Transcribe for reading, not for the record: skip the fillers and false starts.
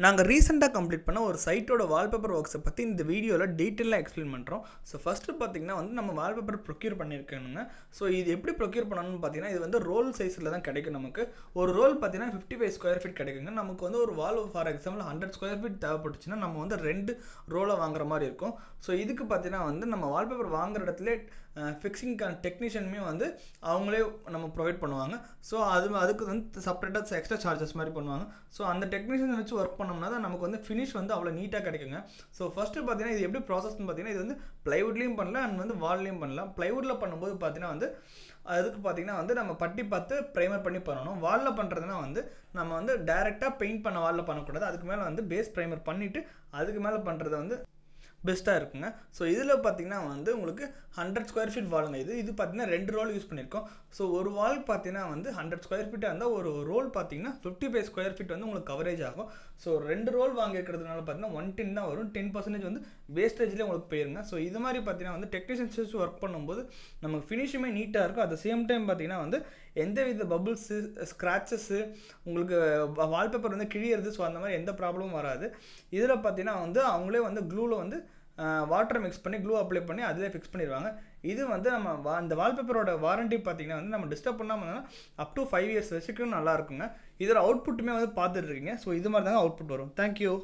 நாங்கள் ரீசெண்டாக கம்ப்ளீட் பண்ண ஒரு சைட்டோட வால்பேப்பர் ஒர்க்ஸை பற்றி இந்த வீடியோவில் டீட்டெயிலாக எக்ஸ்பிளைன் பண்ணுறோம். ஸோ ஃபஸ்ட்டு பார்த்திங்கன்னா வந்து நம்ம வால்பேப்பர் ப்ரொக்யூர் பண்ணியிருக்கணுங்க. ஸோ இது எப்படி ப்ரொக்யூர் பண்ணணும்னு பார்த்தீங்கன்னா, இது வந்து ரோல் சைஸில் தான் கிடைக்கும். நமக்கு ஒரு ரோல் பார்த்தீங்கன்னா 55 ஸ்கொயர் ஃபீட் கிடைக்குங்க. நமக்கு வந்து ஒரு வால் ஃபார் எக்ஸாம்பிள் 100 ஸ்கொயர் ஃபீட் தேவைப்பட்டுச்சுன்னா நம்ம வந்து 2 ரோலை வாங்குற மாதிரி இருக்கும். ஸோ இதுக்கு பார்த்தீங்கன்னா வந்து நம்ம வால்பேப்பர் வாங்குற இடத்துல ஃபிக்ஸிங் டெக்னீஷியனுமே வந்து அவங்களே நம்ம ப்ரொவைட் பண்ணுவாங்க. ஸோ அதுக்கு வந்து செப்பரேட்டாக எக்ஸ்ட்ரா சார்ஜஸ் மாதிரி பண்ணுவாங்க. ஸோ அந்த டெக்னீஷியன் வச்சு ஒர்க் பண்ணோம்னா தான் நமக்கு வந்து ஃபினிஷ் வந்து அவ்வளோ நீட்டாக கிடைக்குங்க. ஸோ ஃபஸ்ட்டு பார்த்தீங்கன்னா இது எப்படி ப்ராசஸ்ன்னு பார்த்தீங்கன்னா, இது வந்து ப்ளைவுட்லேயும் பண்ணலாம் அண்ட் வந்து வால்லையும் பண்ணலாம். ப்ளைவுட்டில் பண்ணும்போது பார்த்தீங்கன்னா வந்து அதுக்கு பார்த்தீங்கன்னா வந்து நம்ம பட்டி பார்த்து ப்ரைமர் பண்ணி பண்ணணும். வாலில் பண்ணுறதுனா வந்து நம்ம வந்து டைரெக்டாக பெயிண்ட் பண்ண வாலில் பண்ணக்கூடாது. அதுக்கு மேலே வந்து பேஸ் ப்ரைமர் பண்ணிவிட்டு அதுக்கு மேலே பண்ணுறது வந்து பெஸ்ட்டாக இருக்குங்க. ஸோ இதில் பார்த்தீங்கன்னா வந்து உங்களுக்கு 100 ஸ்கொயர் ஃபீட் வாலுங்க. இது பார்த்தீங்கன்னா 2 ரோல் யூஸ் பண்ணியிருக்கோம். ஸோ ஒரு வால் பார்த்தீங்கன்னா வந்து 100 ஸ்கொயர் ஃபீட்டாக இருந்தால் ஒரு ரோல் பார்த்தீங்கன்னா 55 ஸ்கொயர் ஃபீட் வந்து உங்களுக்கு கவரேஜ் ஆகும். ஸோ 2 ரோல் வாங்கிக்கிறதுனால பார்த்தீங்கன்னா 110 தான் வரும். 10% வந்து வேஸ்டேஜ்லேயே உங்களுக்கு போயிருங்க. ஸோ இது மாதிரி பார்த்தீங்கன்னா வந்து டெக்னீஷியன்ஸ் வச்சு ஒர்க் பண்ணும்போது நமக்கு ஃபினிஷுமே நீட்டாக இருக்கும். அட் த சேம் டைம் பார்த்தீங்கன்னா வந்து எந்த வித பபுள்ஸு ஸ்க்ராச்சஸ்ஸு உங்களுக்கு வால்பேப்பர் வந்து கிழியிறது, ஸோ அந்த மாதிரி எந்த ப்ராப்ளமும் வராது. இதில் பார்த்தீங்கன்னா வந்து அவங்களே வந்து க்ளூவில் வந்து வாட்டர் மிக்ஸ் பண்ணி க்ளூ அப்ளை பண்ணி அதிலே ஃபிக்ஸ் பண்ணிடுவாங்க. இது வந்து நம்ம அந்த வால்பேப்பரோட வாரண்ட்டி பார்த்திங்கன்னா வந்து நம்ம டிஸ்டர்ப் பண்ணாமல் அப் டு 5 இயர்ஸ் வச்சுக்கும் நல்லா இருக்குங்க. இதில் அவுட்புட்டுமே வந்து பார்த்துட்டு இருக்கீங்க. ஸோ இது மாதிரி தாங்க அவுட்புட் வரும். தேங்க்யூ.